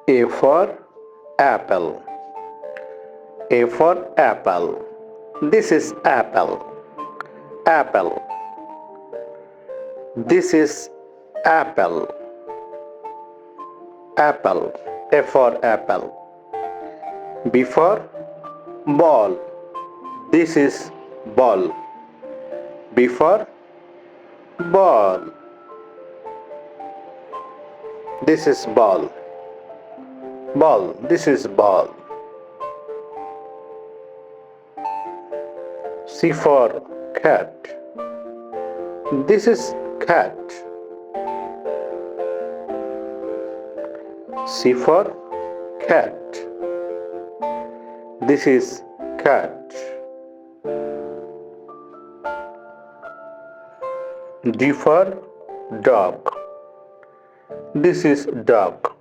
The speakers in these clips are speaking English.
A for apple. A for apple. This is apple. Apple. This is apple. Apple. A for apple. B for ball. This is ball. B for ball. This is ball. Ball. This is ball. C for cat. This is cat. C for cat. This is cat. D for dog. This is dog.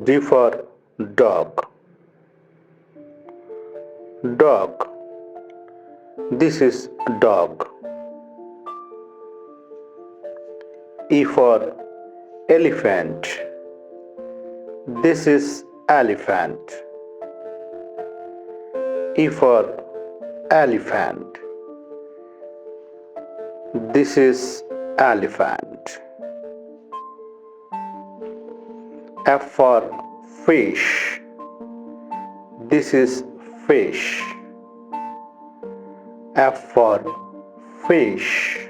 D for dog. Dog. This is dog. E for elephant. This is elephant. E for elephant. This is elephant. F for fish. This is fish. F for fish.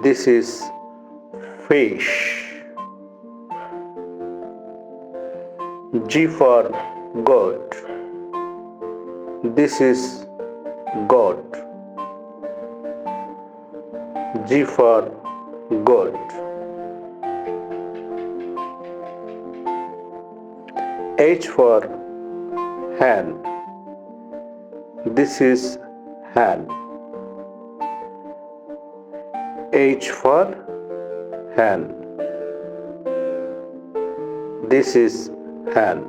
This is fish. G for goat. This is goat. G for goat. H for hen. This is hen. H for hen. This is hen.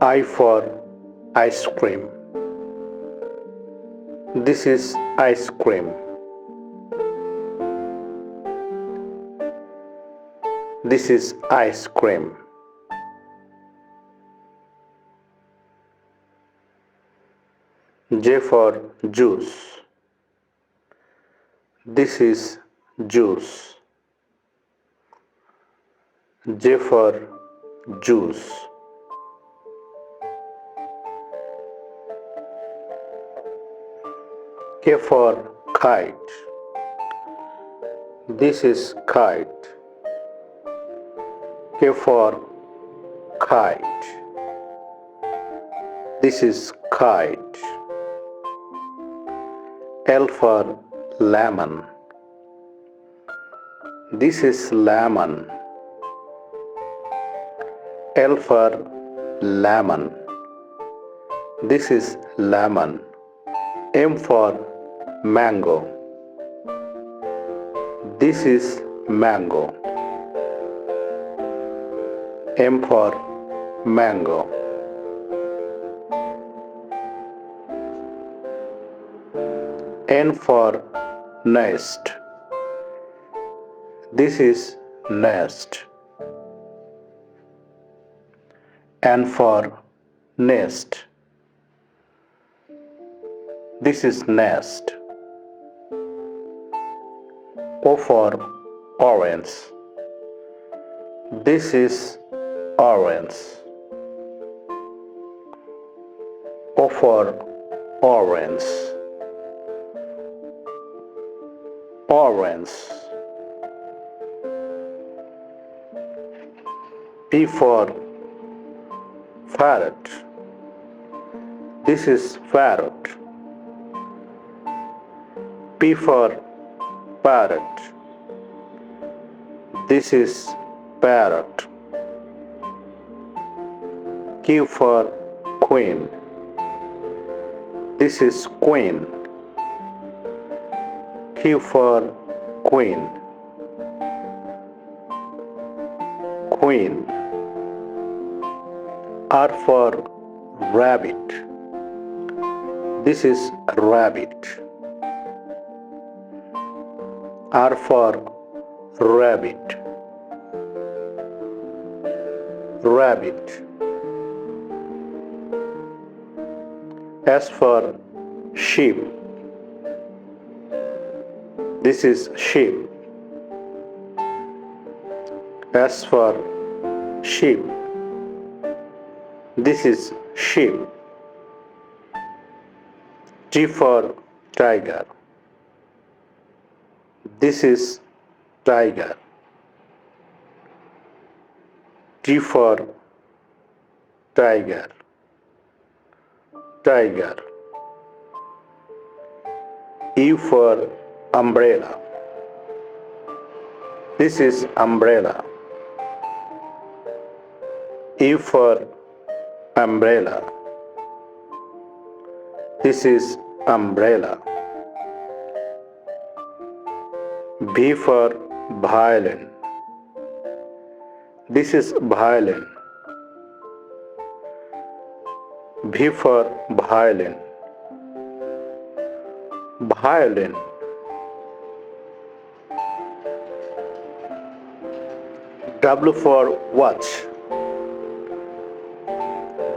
I for ice cream. This is ice cream. This is ice cream. J for juice. This is juice. J for juice. K for kite. This is kite. K for kite. This is kite. L for lemon. This is lemon. L for lemon. This is lemon. M for mango. This is mango. M for mango. N for nest. This is nest. N for nest. This is nest. O for orange. This is orange. O for orange. Orange. P for parrot. This is parrot. P for parrot. This is parrot. Q for queen. This is queen. Q for queen. Queen. R for rabbit. This is rabbit. R for rabbit, rabbit. S for sheep. This is sheep. S for sheep. This is sheep. T for tiger. This is tiger. T for tiger. Tiger. U for umbrella. This is umbrella. U for umbrella. This is umbrella. V for violin. This is violin. V for violin. Violin. W for watch.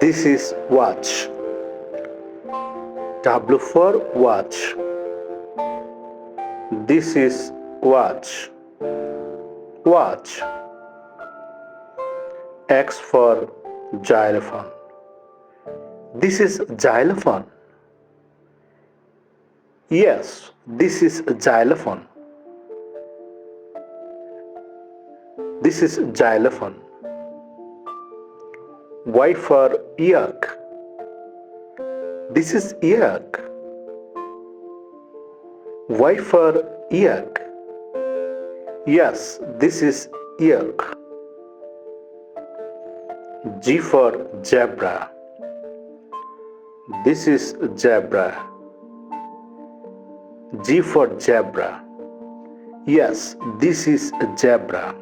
This is watch. W for watch. This is watch. Watch. X for xylophone. This is xylophone. Yes, this is xylophone. This is xylophone. Y for yak. This is yak. Y for yak. Yes, this is yak. G for zebra. This is zebra. G for zebra. Yes, this is zebra.